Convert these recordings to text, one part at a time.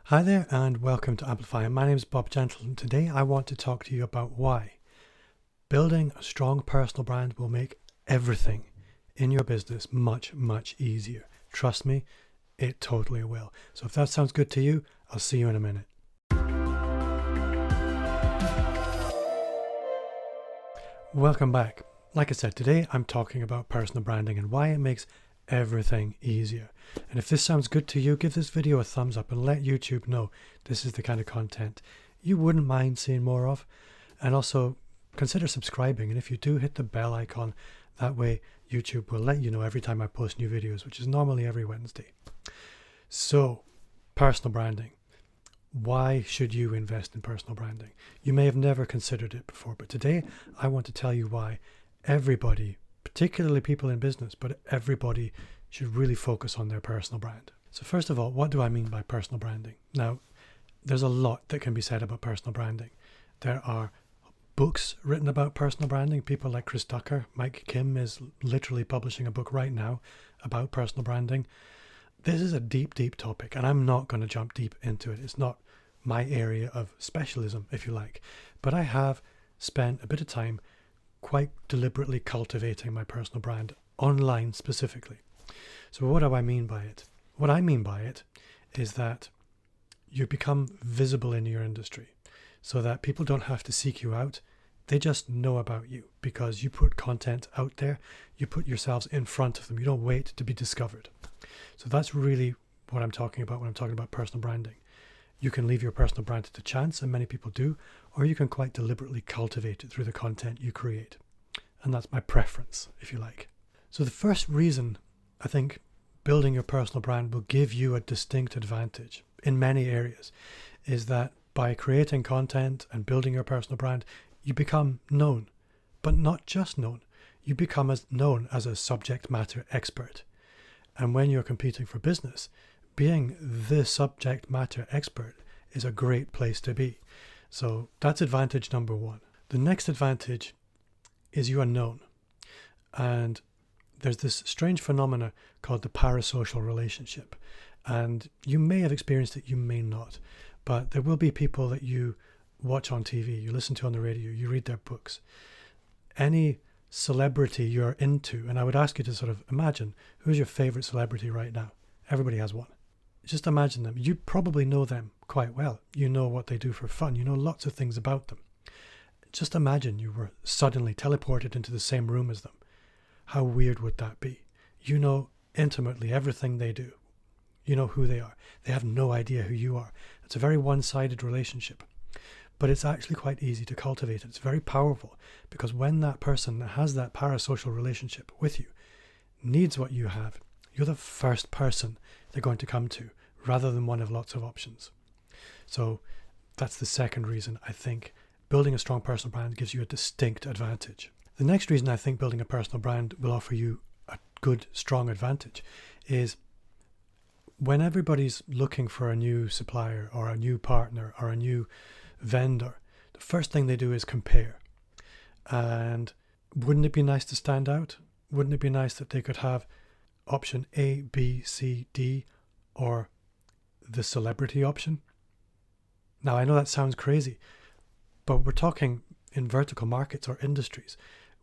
Hi there and welcome to Amplify. My name is Bob Gentle and today I want to talk to you about why building a strong personal brand will make everything in your business much, much easier. Trust me, it totally will. So if that sounds good to you, I'll see you in a minute. Welcome back. Like I said, today I'm talking about personal branding and why it makes everything easier. And if this sounds good to you, give this video a thumbs up and let YouTube know this is the kind of content you wouldn't mind seeing more of. And also consider subscribing. And if you do, hit the bell icon. That way YouTube will let you know every time I post new videos, which is normally every Wednesday. So, personal branding. Why should you invest in personal branding? You may have never considered it before, but today I want to tell you why everybody, particularly people in business, but everybody should really focus on their personal brand. So first of all, what do I mean by personal branding? Now, there's a lot that can be said about personal branding. There are books written about personal branding. People like Chris Ducker, Mike Kim is literally publishing a book right now about personal branding. This is a deep, deep topic, and I'm not going to jump deep into it. It's not my area of specialism, if you like. But I have spent a bit of time quite deliberately cultivating my personal brand online specifically. So what do I mean by it? What I mean by it is that you become visible in your industry so that people don't have to seek you out. They just know about you because you put content out there. You put yourselves in front of them. You don't wait to be discovered. So that's really what I'm talking about when I'm talking about personal branding. You can leave your personal brand to chance, and many people do, or you can quite deliberately cultivate it through the content you create. And that's my preference, if you like. So the first reason I think building your personal brand will give you a distinct advantage in many areas is that by creating content and building your personal brand, you become known, but not just known. You become known as a subject matter expert. And when you're competing for business, being the subject matter expert is a great place to be. So that's advantage number one. The next advantage is you are known. And there's this strange phenomena called the parasocial relationship. And you may have experienced it, you may not. But there will be people that you watch on TV, you listen to on the radio, you read their books. Any celebrity you're into, and I would ask you to sort of imagine, who's your favorite celebrity right now? Everybody has one. Just imagine them. You probably know them quite well. You know what they do for fun. You know lots of things about them. Just imagine you were suddenly teleported into the same room as them. How weird would that be? You know intimately everything they do. You know who they are. They have no idea who you are. It's a very one-sided relationship. But it's actually quite easy to cultivate it. It's very powerful because when that person that has that parasocial relationship with you needs what you have, you're the first person they're going to come to rather than one of lots of options. So that's the second reason I think building a strong personal brand gives you a distinct advantage. The next reason I think building a personal brand will offer you a good, strong advantage is when everybody's looking for a new supplier or a new partner or a new vendor, the first thing they do is compare. And wouldn't it be nice to stand out? Wouldn't it be nice that they could have option A, B, C, D, or the celebrity option? Now, I know that sounds crazy, but we're talking in vertical markets or industries.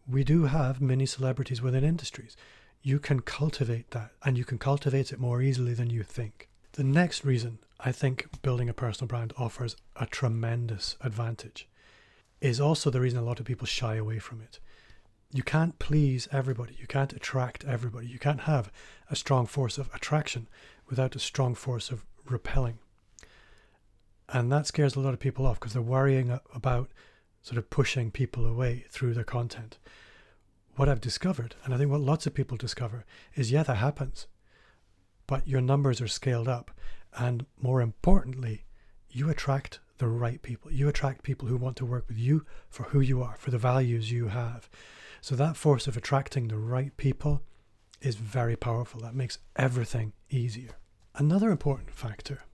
We do have many celebrities within industries. You can cultivate that, and you can cultivate it more easily than you think. The next reason I think building a personal brand offers a tremendous advantage is also the reason a lot of people shy away from it. You can't please everybody. You can't attract everybody. You can't have a strong force of attraction without a strong force of repelling. And that scares a lot of people off because they're worrying about sort of pushing people away through their content. What I've discovered, and I think what lots of people discover, is that happens. But your numbers are scaled up. And more importantly, you attract the right people. You attract people who want to work with you for who you are, for the values you have. So that force of attracting the right people is very powerful. That makes everything easier. Another important factor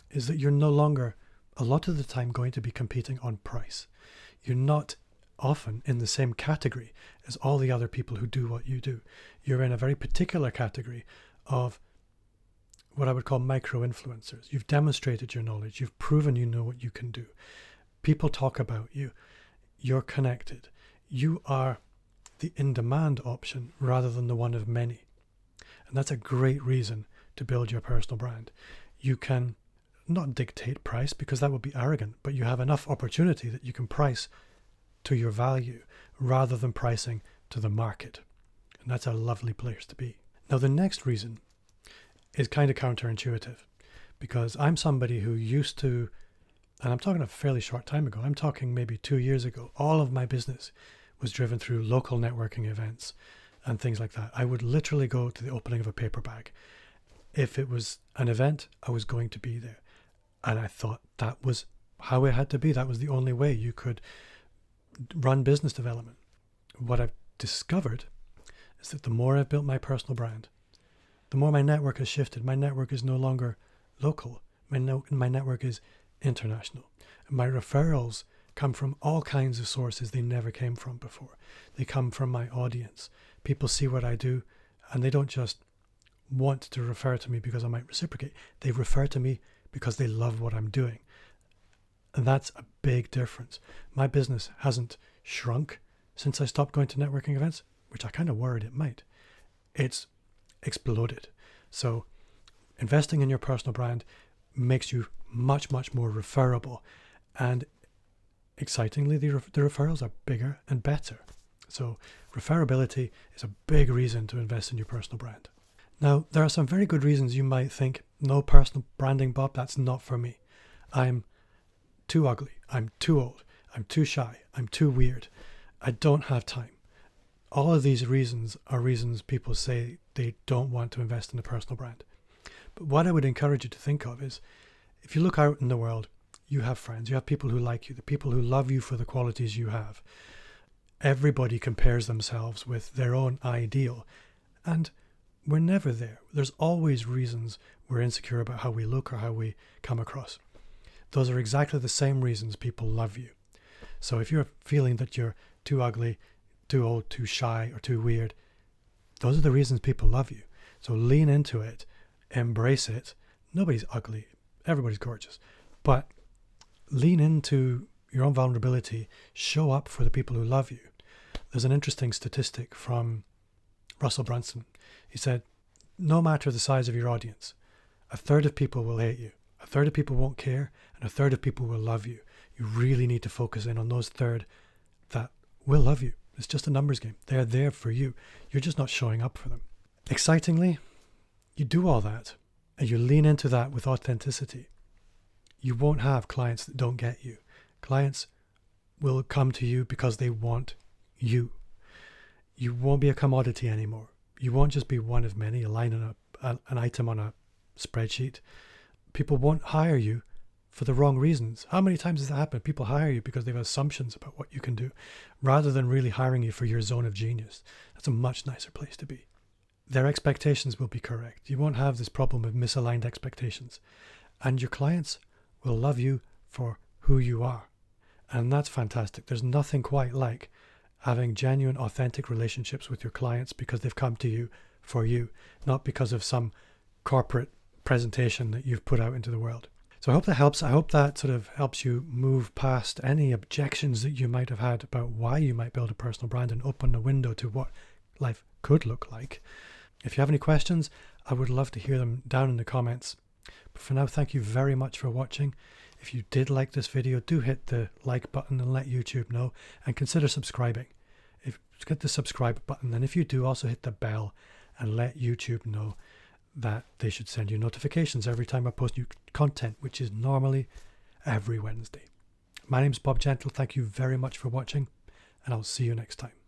is that you're no longer, a lot of the time, going to be competing on price. You're not often in the same category as all the other people who do what you do. You're in a very particular category of what I would call micro-influencers. You've demonstrated your knowledge. You've proven you know what you can do. People talk about you. You're connected. You are the in-demand option rather than the one of many. And that's a great reason to build your personal brand. You can not dictate price because that would be arrogant, but you have enough opportunity that you can price to your value rather than pricing to the market. And that's a lovely place to be. Now, the next reason is kind of counterintuitive, because I'm somebody who used to, and I'm talking a fairly short time ago, I'm talking maybe 2 years ago, all of my business was driven through local networking events and things like that. I would literally go to the opening of a paper bag. If it was an event, I was going to be there. And I thought that was how it had to be. That was the only way you could run business development. What I've discovered is that the more I've built my personal brand, the more my network has shifted. My network is no longer local. My network is international. My referrals come from all kinds of sources they never came from before. They come from my audience. People see what I do, and they don't just want to refer to me because I might reciprocate. They refer to me because they love what I'm doing. And that's a big difference. My business hasn't shrunk since I stopped going to networking events, which I kind of worried it might. It's exploded. So investing in your personal brand makes you much, much more referable. And excitingly, the referrals are bigger and better. So referability is a big reason to invest in your personal brand. Now, there are some very good reasons you might think, no, personal branding, Bob, that's not for me. I'm too ugly. I'm too old. I'm too shy. I'm too weird. I don't have time. All of these reasons are reasons people say they don't want to invest in a personal brand. But what I would encourage you to think of is, if you look out in the world, you have friends, you have people who like you, the people who love you for the qualities you have. Everybody compares themselves with their own ideal, and we're never there. There's always reasons we're insecure about how we look or how we come across. Those are exactly the same reasons people love you. So if you're feeling that you're too ugly, too old, too shy, or too weird, those are the reasons people love you. So lean into it, embrace it. Nobody's ugly. Everybody's gorgeous. But lean into your own vulnerability. Show up for the people who love you. There's an interesting statistic from Russell Brunson. He said, no matter the size of your audience, 1/3 of people will hate you, 1/3 of people won't care, and 1/3 of people will love you. You really need to focus in on those 1/3 that will love you. It's just a numbers game. They're there for you. You're just not showing up for them. Excitingly, you do all that and you lean into that with authenticity. You won't have clients that don't get you. Clients will come to you because they want you. You won't be a commodity anymore. You won't just be one of many, a line on an item on a spreadsheet. People won't hire you for the wrong reasons. How many times has that happened? People hire you because they have assumptions about what you can do, rather than really hiring you for your zone of genius. That's a much nicer place to be. Their expectations will be correct. You won't have this problem of misaligned expectations. And your clients will love you for who you are. And that's fantastic. There's nothing quite like having genuine, authentic relationships with your clients because they've come to you for you, not because of some corporate presentation that you've put out into the world. So I hope that helps. I hope that sort of helps you move past any objections that you might have had about why you might build a personal brand and open a window to what life could look like. If you have any questions, I would love to hear them down in the comments. But for now, thank you very much for watching. If you did like this video, do hit the like button and let YouTube know, and consider subscribing. Hit the subscribe button, and if you do, also hit the bell and let YouTube know that they should send you notifications every time I post new content, which is normally every Wednesday. My name's Bob Gentle. Thank you very much for watching, and I'll see you next time.